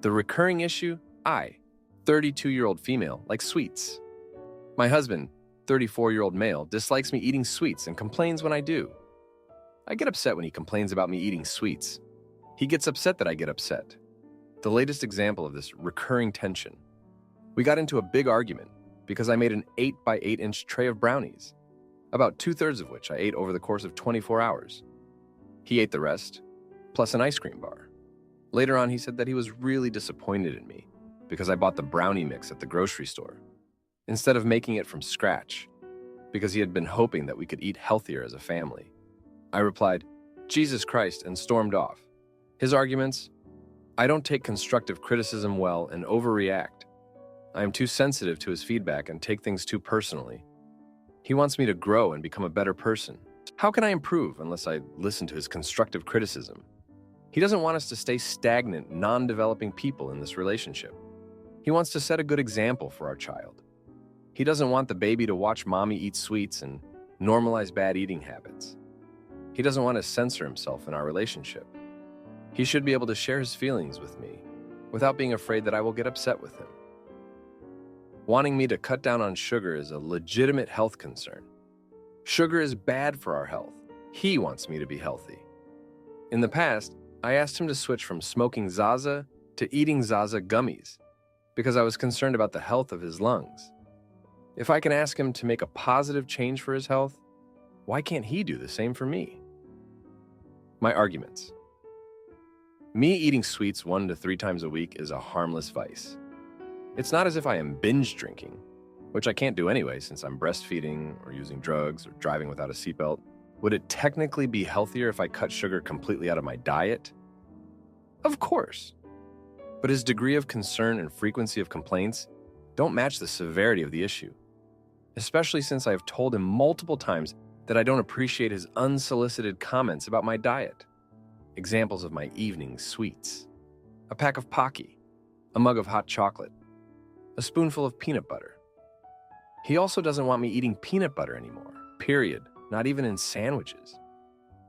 The recurring issue? I, 32-year-old female, like sweets. My husband, 34-year-old male, dislikes me eating sweets and complains when I do. I get upset when he complains about me eating sweets. He gets upset that I get upset. The latest example of this recurring tension. We got into a big argument because I made an 8 by 8 inch tray of brownies, about 2/3 of which I ate over the course of 24 hours. He ate the rest, plus an ice cream bar. Later on, he said that he was really disappointed in me because I bought the brownie mix at the grocery store, instead of making it from scratch, because he had been hoping that we could eat healthier as a family. I replied, "Jesus Christ," and stormed off. His arguments? I don't take constructive criticism well and overreact. I am too sensitive to his feedback and take things too personally. He wants me to grow and become a better person. How can I improve unless I listen to his constructive criticism? He doesn't want us to stay stagnant, non-developing people in this relationship. He wants to set a good example for our child. He doesn't want the baby to watch mommy eat sweets and normalize bad eating habits. He doesn't want to censor himself in our relationship. He should be able to share his feelings with me without being afraid that I will get upset with him. Wanting me to cut down on sugar is a legitimate health concern. Sugar is bad for our health. He wants me to be healthy. In the past, I asked him to switch from smoking Zaza to eating Zaza gummies because I was concerned about the health of his lungs. If I can ask him to make a positive change for his health, why can't he do the same for me? My arguments. Me eating sweets 1 to 3 times a week is a harmless vice. It's not as if I am binge drinking, which I can't do anyway since I'm breastfeeding or using drugs or driving without a seatbelt. Would it technically be healthier if I cut sugar completely out of my diet? Of course. But his degree of concern and frequency of complaints don't match the severity of the issue, especially since I have told him multiple times that I don't appreciate his unsolicited comments about my diet. Examples of my evening sweets: a pack of Pocky, a mug of hot chocolate, a spoonful of peanut butter. He also doesn't want me eating peanut butter anymore, period, not even in sandwiches.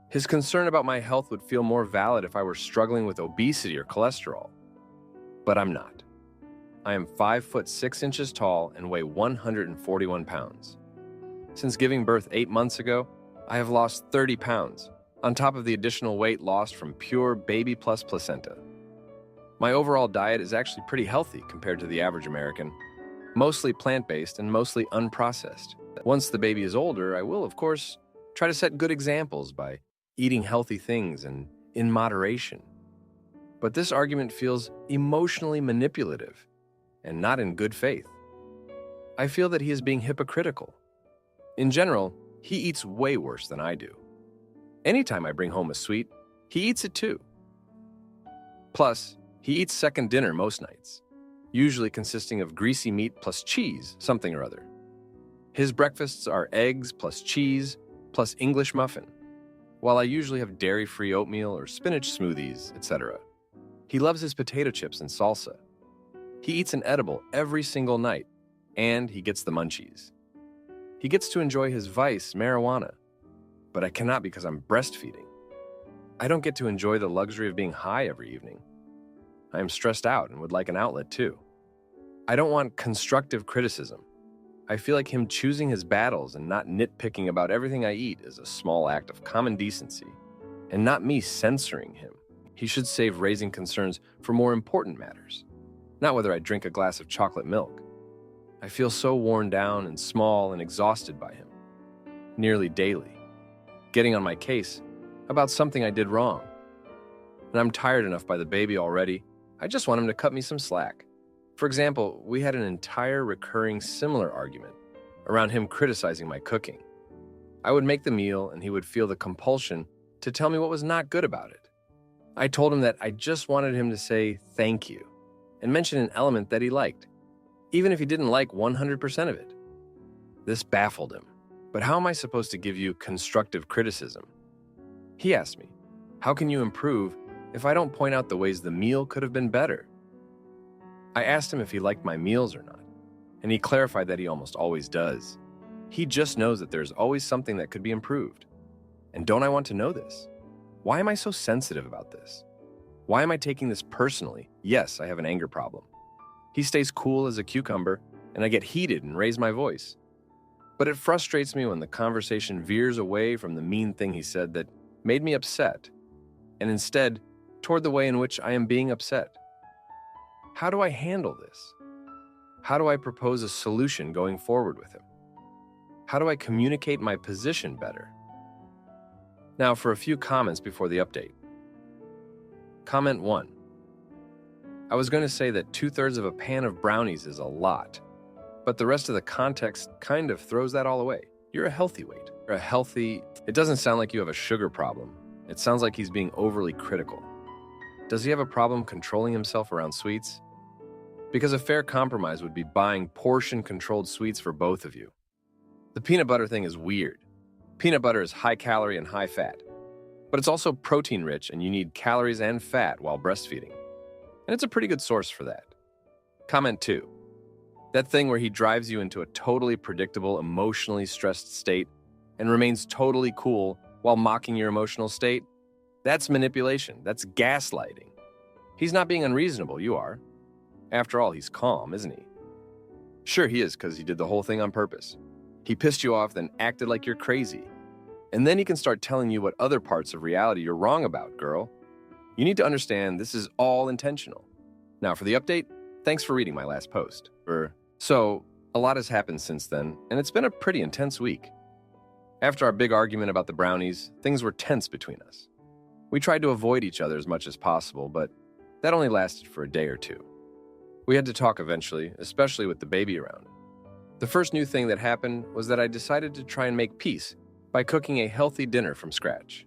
His concern about my health would feel more valid if I were struggling with obesity or cholesterol. But I'm not. I am 5 foot 6 inches tall and weigh 141 pounds. Since giving birth 8 months ago, I have lost 30 pounds, on top of the additional weight lost from pure baby plus placenta. My overall diet is actually pretty healthy compared to the average American, mostly plant-based and mostly unprocessed. Once the baby is older, I will, of course, try to set good examples by eating healthy things and in moderation. But this argument feels emotionally manipulative and not in good faith. I feel that he is being hypocritical. In general, he eats way worse than I do. Anytime I bring home a sweet, he eats it too. Plus, he eats second dinner most nights, usually consisting of greasy meat plus cheese, something or other. His breakfasts are eggs plus cheese plus English muffin, while I usually have dairy-free oatmeal or spinach smoothies, etc. He loves his potato chips and salsa. He eats an edible every single night, and he gets the munchies. He gets to enjoy his vice, marijuana, but I cannot because I'm breastfeeding. I don't get to enjoy the luxury of being high every evening. I am stressed out and would like an outlet too. I don't want constructive criticism. I feel like him choosing his battles and not nitpicking about everything I eat is a small act of common decency, and not me censoring him. He should save raising concerns for more important matters, not whether I drink a glass of chocolate milk. I feel so worn down and small and exhausted by him, nearly daily, getting on my case about something I did wrong. And I'm tired enough by the baby already. I just want him to cut me some slack. For example, we had an entire recurring similar argument around him criticizing my cooking. I would make the meal and he would feel the compulsion to tell me what was not good about it. I told him that I just wanted him to say thank you and mention an element that he liked, even if he didn't like 100% of it. This baffled him. But how am I supposed to give you constructive criticism? He asked me, how can you improve if I don't point out the ways the meal could have been better? I asked him if he liked my meals or not, and he clarified that he almost always does. He just knows that there's always something that could be improved. And don't I want to know this? Why am I so sensitive about this? Why am I taking this personally? Yes, I have an anger problem. He stays cool as a cucumber, and I get heated and raise my voice. But it frustrates me when the conversation veers away from the mean thing he said that made me upset, and instead toward the way in which I am being upset. How do I handle this? How do I propose a solution going forward with him? How do I communicate my position better? Now for a few comments before the update. Comment 1. I was going to say that 2/3 of a pan of brownies is a lot, but the rest of the context kind of throws that all away. You're a healthy weight. It doesn't sound like you have a sugar problem. It sounds like he's being overly critical. Does he have a problem controlling himself around sweets? Because a fair compromise would be buying portion-controlled sweets for both of you. The peanut butter thing is weird. Peanut butter is high calorie and high fat, but it's also protein rich and you need calories and fat while breastfeeding. And it's a pretty good source for that. Comment 2. That thing where he drives you into a totally predictable, emotionally stressed state and remains totally cool while mocking your emotional state, that's manipulation. That's gaslighting. He's not being unreasonable, you are. After all, he's calm, isn't he? Sure, he is, because he did the whole thing on purpose. He pissed you off, then acted like you're crazy. And then he can start telling you what other parts of reality you're wrong about, girl. You need to understand this is all intentional. Now for the update, thanks for reading my last post. So, a lot has happened since then, and it's been a pretty intense week. After our big argument about the brownies, things were tense between us. We tried to avoid each other as much as possible, but that only lasted for a day or two. We had to talk eventually, especially with the baby around. The first new thing that happened was that I decided to try and make peace by cooking a healthy dinner from scratch.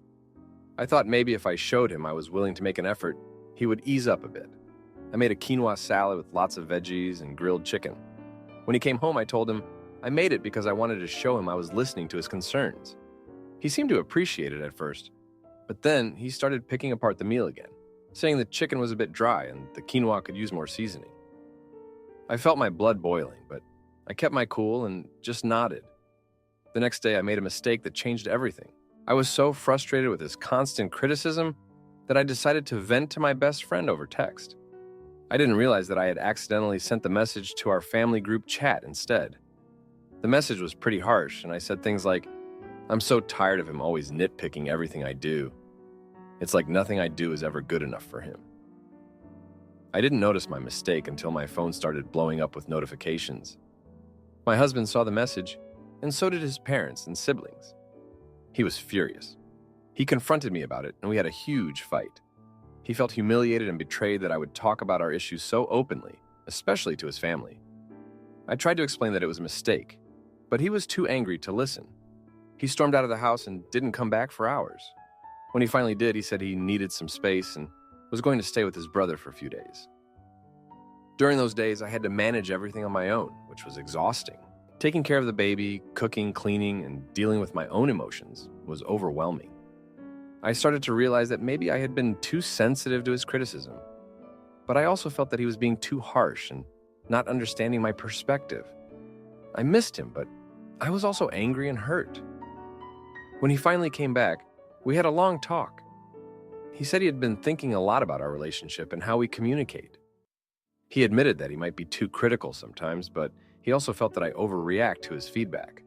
I thought maybe if I showed him I was willing to make an effort, he would ease up a bit. I made a quinoa salad with lots of veggies and grilled chicken. When he came home, I told him I made it because I wanted to show him I was listening to his concerns. He seemed to appreciate it at first, but then he started picking apart the meal again, saying the chicken was a bit dry and the quinoa could use more seasoning. I felt my blood boiling, but I kept my cool and just nodded. The next day, I made a mistake that changed everything. I was so frustrated with his constant criticism that I decided to vent to my best friend over text. I didn't realize that I had accidentally sent the message to our family group chat instead. The message was pretty harsh, and I said things like, "I'm so tired of him always nitpicking everything I do. It's like nothing I do is ever good enough for him." I didn't notice my mistake until my phone started blowing up with notifications. My husband saw the message, and so did his parents and siblings. He was furious. He confronted me about it, and we had a huge fight. He felt humiliated and betrayed that I would talk about our issues so openly, especially to his family. I tried to explain that it was a mistake, but he was too angry to listen. He stormed out of the house and didn't come back for hours. When he finally did, he said he needed some space and was going to stay with his brother for a few days. During those days, I had to manage everything on my own, which was exhausting. Taking care of the baby, cooking, cleaning, and dealing with my own emotions was overwhelming. I started to realize that maybe I had been too sensitive to his criticism, but I also felt that he was being too harsh and not understanding my perspective. I missed him, but I was also angry and hurt. When he finally came back, we had a long talk. He said he had been thinking a lot about our relationship and how we communicate. He admitted that he might be too critical sometimes, but he also felt that I overreact to his feedback.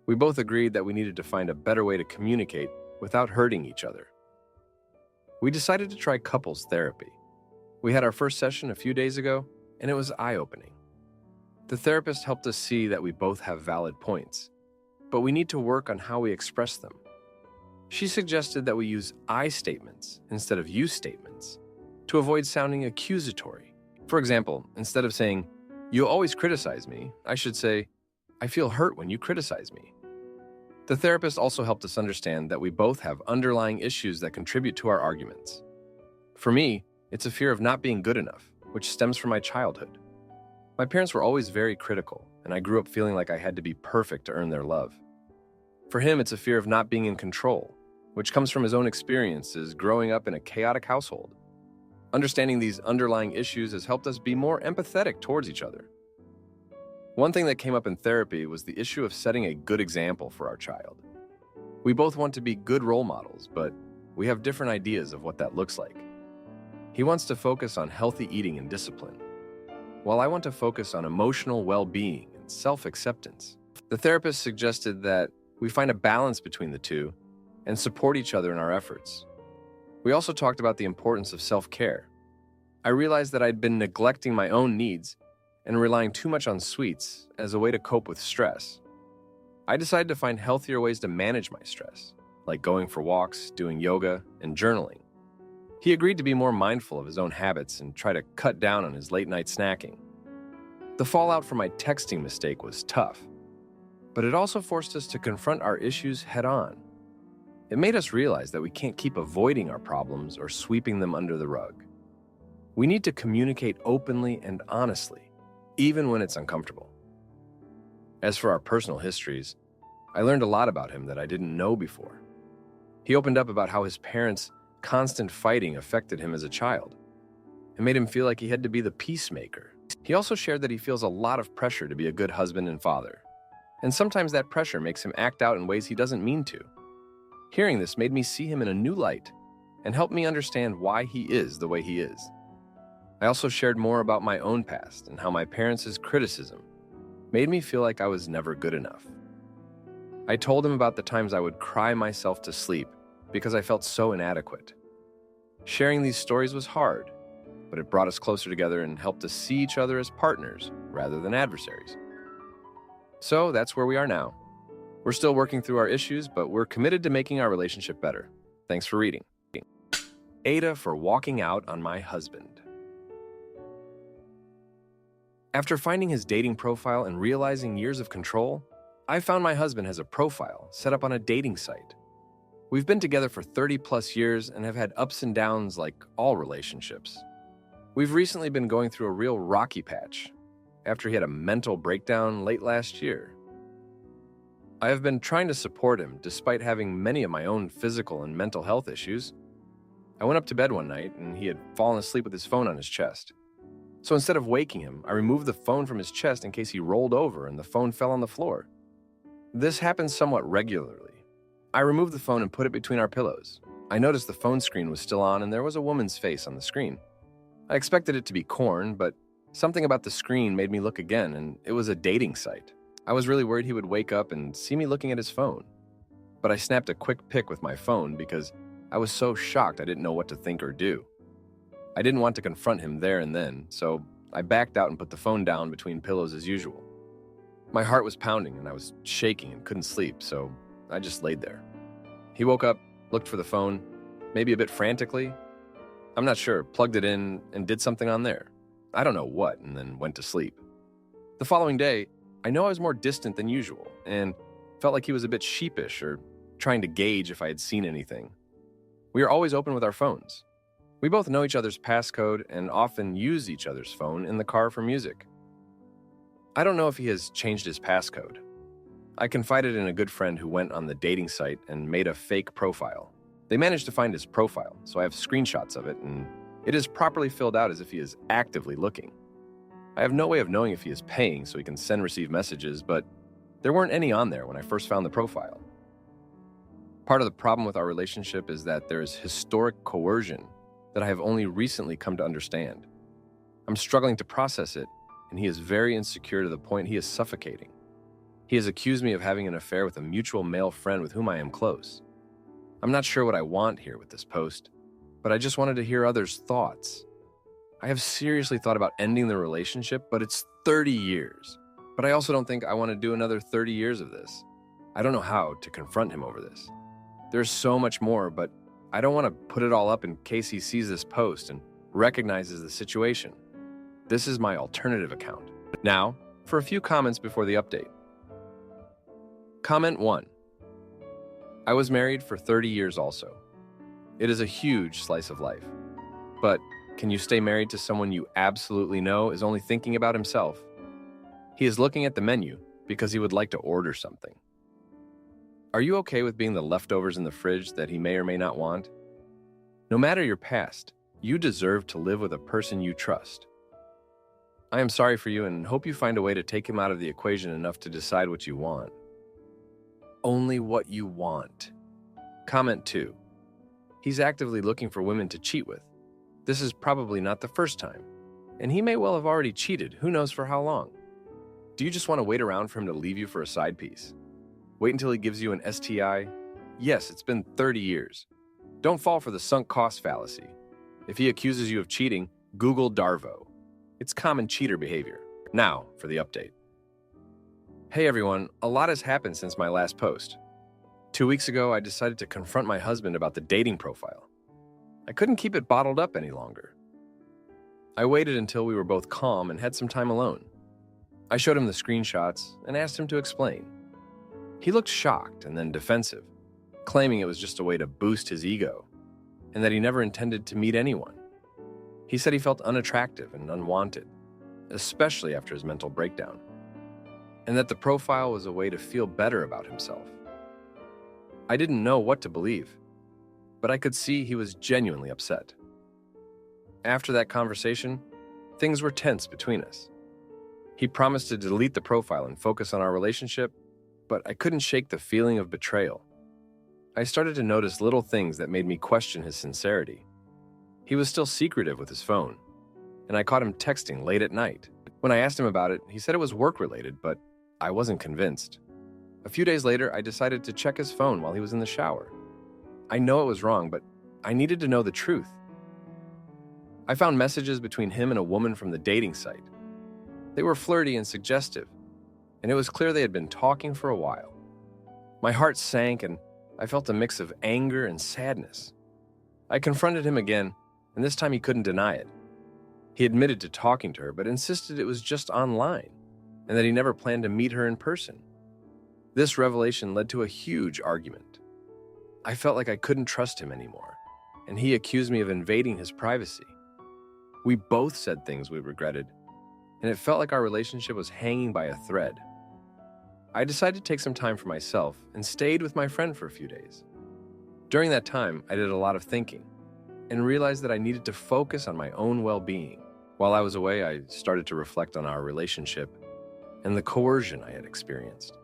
We both agreed that we needed to find a better way to communicate without hurting each other. We decided to try couples therapy. We had our first session a few days ago, and it was eye-opening. The therapist helped us see that we both have valid points, but we need to work on how we express them. She suggested that we use I statements instead of you statements to avoid sounding accusatory. For example, instead of saying, "You always criticize me," I should say, "I feel hurt when you criticize me." The therapist also helped us understand that we both have underlying issues that contribute to our arguments. For me, it's a fear of not being good enough, which stems from my childhood. My parents were always very critical, and I grew up feeling like I had to be perfect to earn their love. For him, it's a fear of not being in control, which comes from his own experiences growing up in a chaotic household. Understanding these underlying issues has helped us be more empathetic towards each other. One thing that came up in therapy was the issue of setting a good example for our child. We both want to be good role models, but we have different ideas of what that looks like. He wants to focus on healthy eating and discipline, while I want to focus on emotional well-being and self-acceptance. The therapist suggested that we find a balance between the two and support each other in our efforts. We also talked about the importance of self-care. I realized that I'd been neglecting my own needs and relying too much on sweets as a way to cope with stress. I decided to find healthier ways to manage my stress, like going for walks, doing yoga, and journaling. He agreed to be more mindful of his own habits and try to cut down on his late-night snacking. The fallout from my texting mistake was tough, but it also forced us to confront our issues head-on. It made us realize that we can't keep avoiding our problems or sweeping them under the rug. We need to communicate openly and honestly, even when it's uncomfortable. As for our personal histories, I learned a lot about him that I didn't know before. He opened up about how his parents' constant fighting affected him as a child. It made him feel like he had to be the peacemaker. He also shared that he feels a lot of pressure to be a good husband and father, and sometimes that pressure makes him act out in ways he doesn't mean to. Hearing this made me see him in a new light and helped me understand why he is the way he is. I also shared more about my own past and how my parents' criticism made me feel like I was never good enough. I told him about the times I would cry myself to sleep because I felt so inadequate. Sharing these stories was hard, but it brought us closer together and helped us see each other as partners rather than adversaries. So that's where we are now. We're still working through our issues, but we're committed to making our relationship better. Thanks for reading. Aita for walking out on my husband. After finding his dating profile and realizing years of control, I found my husband has a profile set up on a dating site. We've been together for 30+ years and have had ups and downs like all relationships. We've recently been going through a real rocky patch after he had a mental breakdown late last year. I have been trying to support him despite having many of my own physical and mental health issues. I went up to bed one night and he had fallen asleep with his phone on his chest. So instead of waking him, I removed the phone from his chest in case he rolled over and the phone fell on the floor. This happens somewhat regularly. I removed the phone and put it between our pillows. I noticed the phone screen was still on and there was a woman's face on the screen. I expected it to be corn, but something about the screen made me look again, and it was a dating site. I was really worried he would wake up and see me looking at his phone. But I snapped a quick pic with my phone because I was so shocked I didn't know what to think or do. I didn't want to confront him there and then, so I backed out and put the phone down between pillows as usual. My heart was pounding and I was shaking and couldn't sleep, so I just laid there. He woke up, looked for the phone, maybe a bit frantically. I'm not sure, plugged it in and did something on there. I don't know what, and then went to sleep. The following day, I know I was more distant than usual and felt like he was a bit sheepish or trying to gauge if I had seen anything. We are always open with our phones. We both know each other's passcode and often use each other's phone in the car for music. I don't know if he has changed his passcode. I confided in a good friend who went on the dating site and made a fake profile. They managed to find his profile, so I have screenshots of it, and it is properly filled out as if he is actively looking. I have no way of knowing if he is paying so he can send receive messages, but there weren't any on there when I first found the profile. Part of the problem with our relationship is that there is historic coercion that I have only recently come to understand. I'm struggling to process it, and he is very insecure to the point he is suffocating. He has accused me of having an affair with a mutual male friend with whom I am close. I'm not sure what I want here with this post, but I just wanted to hear others' thoughts. I have seriously thought about ending the relationship, but it's 30 years. But I also don't think I want to do another 30 years of this. I don't know how to confront him over this. There's so much more, but I don't want to put it all up in case he sees this post and recognizes the situation. This is my alternative account. Now, for a few comments before the update. Comment 1. I was married for 30 years also. It is a huge slice of life. But can you stay married to someone you absolutely know is only thinking about himself? He is looking at the menu because he would like to order something. Are you okay with being the leftovers in the fridge that he may or may not want? No matter your past, you deserve to live with a person you trust. I am sorry for you and hope you find a way to take him out of the equation enough to decide what you want. Only what you want. Comment 2. He's actively looking for women to cheat with. This is probably not the first time, and he may well have already cheated, who knows for how long. Do you just want to wait around for him to leave you for a side piece? Wait until he gives you an STI? Yes, it's been 30 years. Don't fall for the sunk cost fallacy. If he accuses you of cheating, Google Darvo. It's common cheater behavior. Now, for the update. Hey everyone, a lot has happened since my last post. 2 weeks ago, I decided to confront my husband about the dating profile. I couldn't keep it bottled up any longer. I waited until we were both calm and had some time alone. I showed him the screenshots and asked him to explain. He looked shocked and then defensive, claiming it was just a way to boost his ego, and that he never intended to meet anyone. He said he felt unattractive and unwanted, especially after his mental breakdown, and that the profile was a way to feel better about himself. I didn't know what to believe, but I could see he was genuinely upset. After that conversation, things were tense between us. He promised to delete the profile and focus on our relationship, but I couldn't shake the feeling of betrayal. I started to notice little things that made me question his sincerity. He was still secretive with his phone, and I caught him texting late at night. When I asked him about it, he said it was work-related, but I wasn't convinced. A few days later, I decided to check his phone while he was in the shower. I know it was wrong, but I needed to know the truth. I found messages between him and a woman from the dating site. They were flirty and suggestive, and it was clear they had been talking for a while. My heart sank, and I felt a mix of anger and sadness. I confronted him again, and this time he couldn't deny it. He admitted to talking to her, but insisted it was just online, and that he never planned to meet her in person. This revelation led to a huge argument. I felt like I couldn't trust him anymore, and he accused me of invading his privacy. We both said things we regretted, and it felt like our relationship was hanging by a thread. I decided to take some time for myself and stayed with my friend for a few days. During that time, I did a lot of thinking and realized that I needed to focus on my own well-being. While I was away, I started to reflect on our relationship and the coercion I had experienced.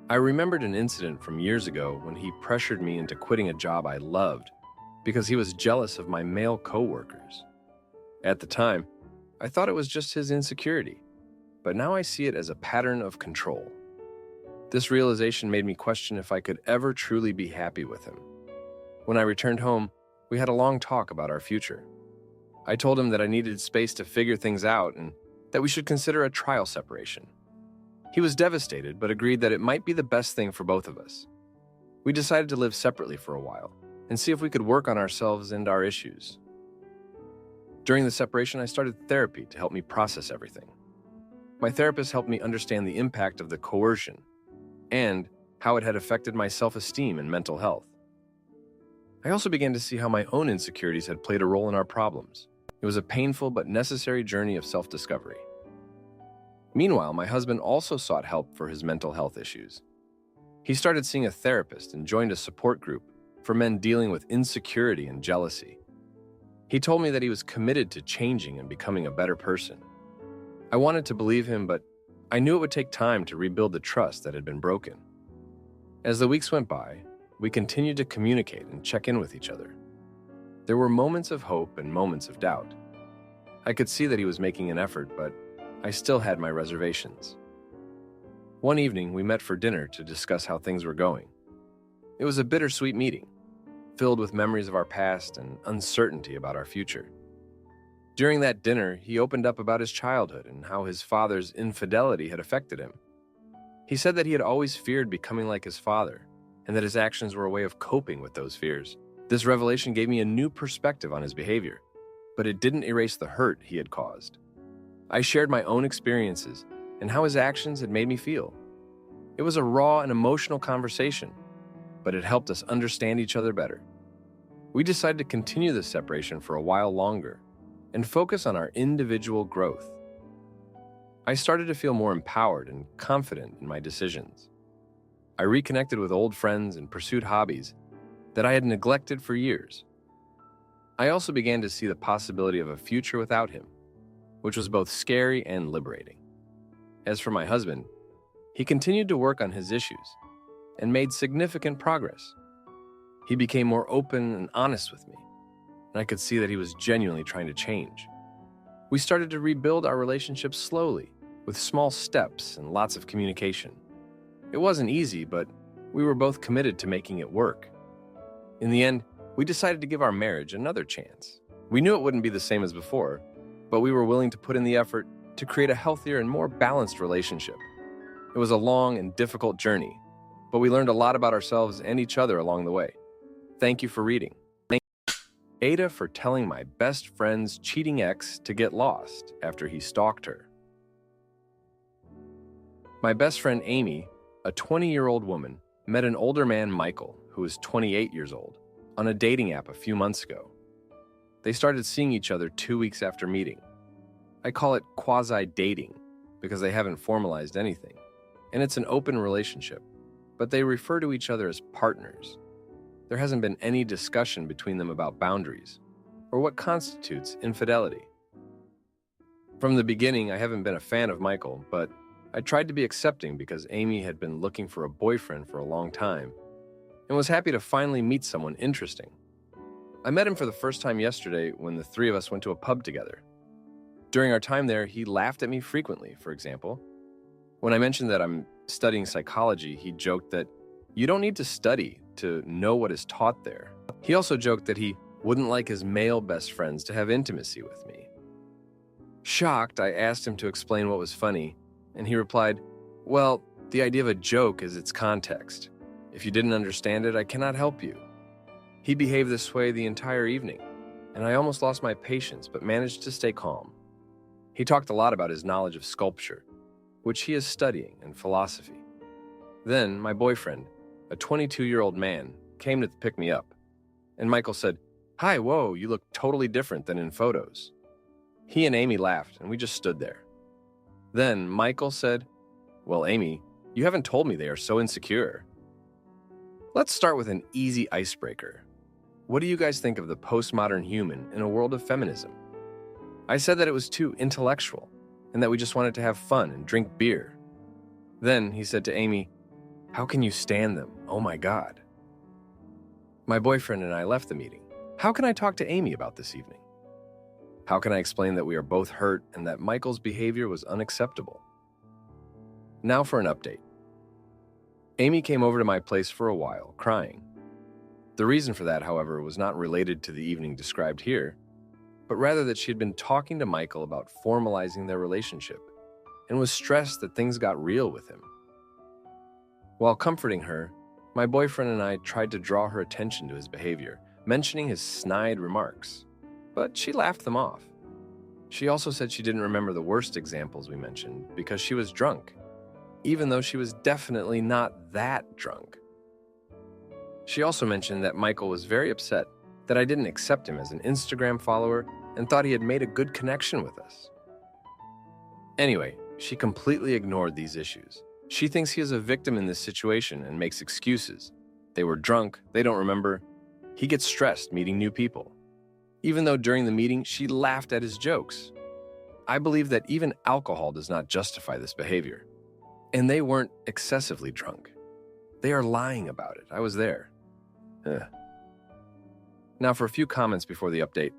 I remembered an incident from years ago when he pressured me into quitting a job I loved because he was jealous of my male coworkers. At the time, I thought it was just his insecurity, but now I see it as a pattern of control. This realization made me question if I could ever truly be happy with him. When I returned home, we had a long talk about our future. I told him that I needed space to figure things out and that we should consider a trial separation. He was devastated, but agreed that it might be the best thing for both of us. We decided to live separately for a while and see if we could work on ourselves and our issues. During the separation, I started therapy to help me process everything. My therapist helped me understand the impact of the coercion and how it had affected my self-esteem and mental health. I also began to see how my own insecurities had played a role in our problems. It was a painful but necessary journey of self-discovery. Meanwhile, my husband also sought help for his mental health issues. He started seeing a therapist and joined a support group for men dealing with insecurity and jealousy. He told me that he was committed to changing and becoming a better person. I wanted to believe him, but I knew it would take time to rebuild the trust that had been broken. As the weeks went by, we continued to communicate and check in with each other. There were moments of hope and moments of doubt. I could see that he was making an effort, but I still had my reservations. One evening, we met for dinner to discuss how things were going. It was a bittersweet meeting, filled with memories of our past and uncertainty about our future. During that dinner, he opened up about his childhood and how his father's infidelity had affected him. He said that he had always feared becoming like his father, and that his actions were a way of coping with those fears. This revelation gave me a new perspective on his behavior, but it didn't erase the hurt he had caused. I shared my own experiences and how his actions had made me feel. It was a raw and emotional conversation, but it helped us understand each other better. We decided to continue this separation for a while longer and focus on our individual growth. I started to feel more empowered and confident in my decisions. I reconnected with old friends and pursued hobbies that I had neglected for years. I also began to see the possibility of a future without him, which was both scary and liberating. As for my husband, he continued to work on his issues and made significant progress. He became more open and honest with me, and and I could see that he was genuinely trying to change. We started to rebuild our relationship slowly, with small steps and lots of communication. It wasn't easy, but we were both committed to making it work. In the end, we decided to give our marriage another chance. We knew it wouldn't be the same as before, but we were willing to put in the effort to create a healthier and more balanced relationship. It was a long and difficult journey, but we learned a lot about ourselves and each other along the way. Thank you for reading. Thank Aita for telling my best friend's cheating ex to get lost after he stalked her. My best friend Amy, a 20-year-old woman, met an older man, Michael, who was 28 years old, on a dating app a few months ago. They started seeing each other 2 weeks after meeting. I call it quasi-dating because they haven't formalized anything, and it's an open relationship, but they refer to each other as partners. There hasn't been any discussion between them about boundaries or what constitutes infidelity. From the beginning, I haven't been a fan of Michael, but I tried to be accepting because Amy had been looking for a boyfriend for a long time and was happy to finally meet someone interesting. I met him for the first time yesterday when the three of us went to a pub together. During our time there, he laughed at me frequently, for example. When I mentioned that I'm studying psychology, he joked that you don't need to study to know what is taught there. He also joked that he wouldn't like his male best friends to have intimacy with me. Shocked, I asked him to explain what was funny, and he replied, "Well, the idea of a joke is its context. If you didn't understand it, I cannot help you." He behaved this way the entire evening, and I almost lost my patience but managed to stay calm. He talked a lot about his knowledge of sculpture, which he is studying, and philosophy. Then my boyfriend, a 22-year-old man, came to pick me up, and Michael said, "Hi, whoa, you look totally different than in photos." He and Amy laughed, and we just stood there. Then Michael said, "Well, Amy, you haven't told me they are so insecure." Let's start with an easy icebreaker. What do you guys think of the postmodern human in a world of feminism? I said that it was too intellectual and that we just wanted to have fun and drink beer. Then he said to Amy, "How can you stand them? Oh my God." My boyfriend and I left the meeting. How can I talk to Amy about this evening? How can I explain that we are both hurt and that Michael's behavior was unacceptable? Now for an update. Amy came over to my place for a while, crying. The reason for that, however, was not related to the evening described here, but rather that she had been talking to Michael about formalizing their relationship and was stressed that things got real with him. While comforting her, my boyfriend and I tried to draw her attention to his behavior, mentioning his snide remarks, but she laughed them off. She also said she didn't remember the worst examples we mentioned because she was drunk, even though she was definitely not that drunk. She also mentioned that Michael was very upset that I didn't accept him as an Instagram follower and thought he had made a good connection with us. Anyway, she completely ignored these issues. She thinks he is a victim in this situation and makes excuses. They were drunk, they don't remember. He gets stressed meeting new people. Even though during the meeting she laughed at his jokes. I believe that even alcohol does not justify this behavior. And they weren't excessively drunk. They are lying about it. I was there. Ugh. Now for a few comments before the update.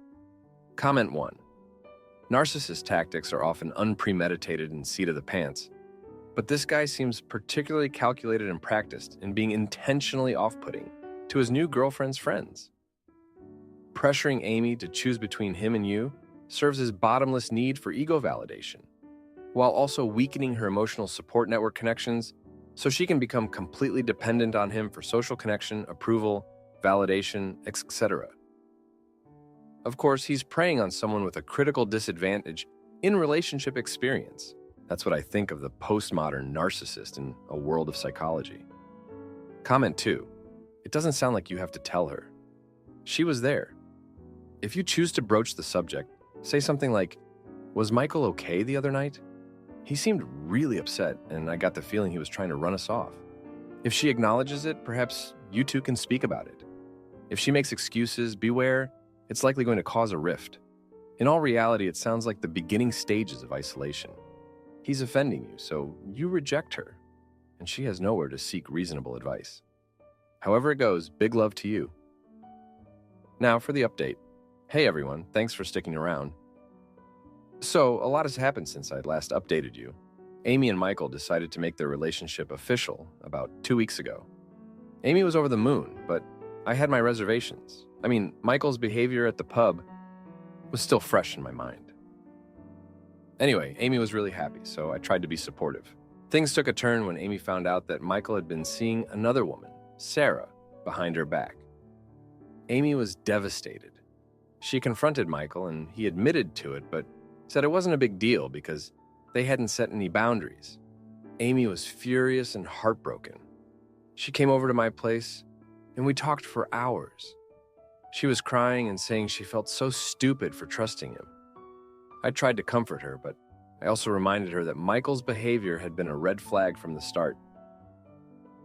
Comment 1. Narcissist tactics are often unpremeditated and seat of the pants, but this guy seems particularly calculated and practiced in being intentionally off-putting to his new girlfriend's friends. Pressuring Amy to choose between him and you serves his bottomless need for ego validation, while also weakening her emotional support network connections so she can become completely dependent on him for social connection, approval, validation, etc. Of course, he's preying on someone with a critical disadvantage in relationship experience. That's what I think of the postmodern narcissist in a world of psychology. Comment 2. It doesn't sound like you have to tell her. She was there. If you choose to broach the subject, say something like, "Was Michael okay the other night? He seemed really upset, and I got the feeling he was trying to run us off." If she acknowledges it, perhaps you two can speak about it. If she makes excuses, beware, it's likely going to cause a rift. In all reality, it sounds like the beginning stages of isolation. He's offending you, so you reject her, and she has nowhere to seek reasonable advice. However it goes, big love to you. Now for the update. Hey everyone, thanks for sticking around. So, a lot has happened since I last updated you. Amy and Michael decided to make their relationship official about 2 weeks ago. Amy was over the moon, but I had my reservations. Michael's behavior at the pub was still fresh in my mind. Anyway, Amy was really happy, so I tried to be supportive. Things took a turn when Amy found out that Michael had been seeing another woman, Sarah, behind her back. Amy was devastated. She confronted Michael and he admitted to it, but said it wasn't a big deal because they hadn't set any boundaries. Amy was furious and heartbroken. She came over to my place and we talked for hours. She was crying and saying she felt so stupid for trusting him. I tried to comfort her, but I also reminded her that Michael's behavior had been a red flag from the start.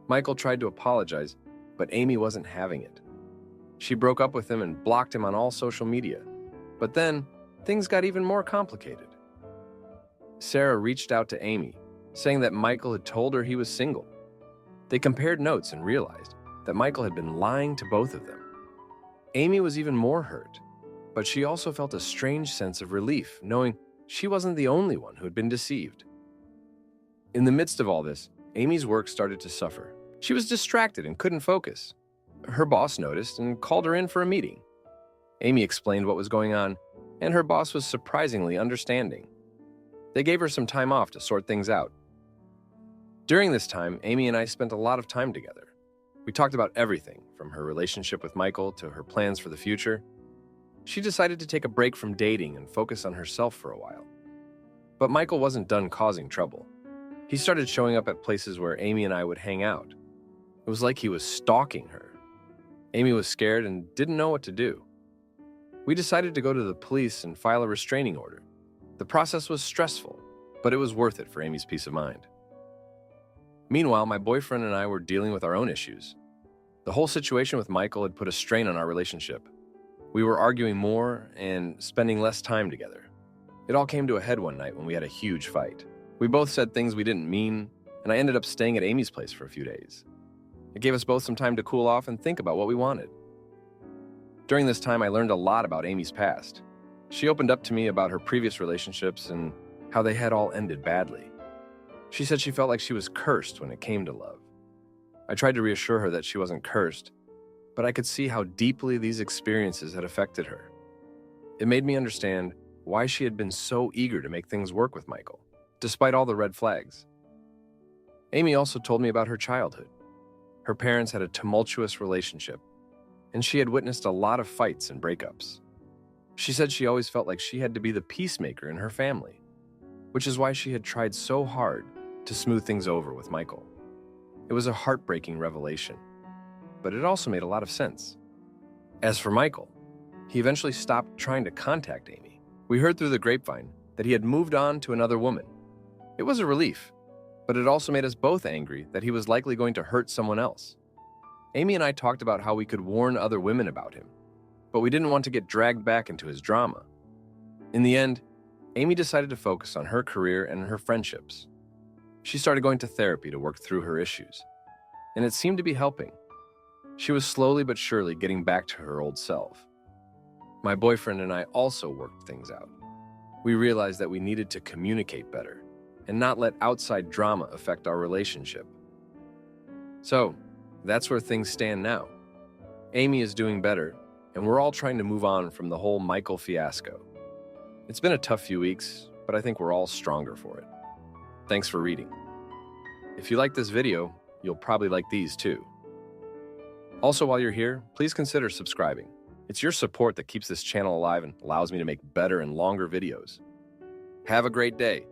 Michael tried to apologize, but Amy wasn't having it. She broke up with him and blocked him on all social media. But then, things got even more complicated. Sarah reached out to Amy, saying that Michael had told her he was single. They compared notes and realized that Michael had been lying to both of them. Amy was even more hurt, but she also felt a strange sense of relief, knowing she wasn't the only one who had been deceived. In the midst of all this, Amy's work started to suffer. She was distracted and couldn't focus. Her boss noticed and called her in for a meeting. Amy explained what was going on, and her boss was surprisingly understanding. They gave her some time off to sort things out. During this time, Amy and I spent a lot of time together. We talked about everything, from her relationship with Michael to her plans for the future. She decided to take a break from dating and focus on herself for a while. But Michael wasn't done causing trouble. He started showing up at places where Amy and I would hang out. It was like he was stalking her. Amy was scared and didn't know what to do. We decided to go to the police and file a restraining order. The process was stressful, but it was worth it for Amy's peace of mind. Meanwhile, my boyfriend and I were dealing with our own issues. The whole situation with Michael had put a strain on our relationship. We were arguing more and spending less time together. It all came to a head one night when we had a huge fight. We both said things we didn't mean, and I ended up staying at Amy's place for a few days. It gave us both some time to cool off and think about what we wanted. During this time, I learned a lot about Amy's past. She opened up to me about her previous relationships and how they had all ended badly. She said she felt like she was cursed when it came to love. I tried to reassure her that she wasn't cursed, but I could see how deeply these experiences had affected her. It made me understand why she had been so eager to make things work with Michael, despite all the red flags. Amy also told me about her childhood. Her parents had a tumultuous relationship, and she had witnessed a lot of fights and breakups. She said she always felt like she had to be the peacemaker in her family, which is why she had tried so hard to smooth things over with Michael. It was a heartbreaking revelation, but it also made a lot of sense. As for Michael, he eventually stopped trying to contact Amy. We heard through the grapevine that he had moved on to another woman. It was a relief, but it also made us both angry that he was likely going to hurt someone else. Amy and I talked about how we could warn other women about him, but we didn't want to get dragged back into his drama. In the end, Amy decided to focus on her career and her friendships. She started going to therapy to work through her issues, and it seemed to be helping. She was slowly but surely getting back to her old self. My boyfriend and I also worked things out. We realized that we needed to communicate better and not let outside drama affect our relationship. So, that's where things stand now. Amy is doing better, and we're all trying to move on from the whole Michael fiasco. It's been a tough few weeks, but I think we're all stronger for it. Thanks for reading. If you like this video, you'll probably like these too. Also, while you're here, please consider subscribing. It's your support that keeps this channel alive and allows me to make better and longer videos. Have a great day.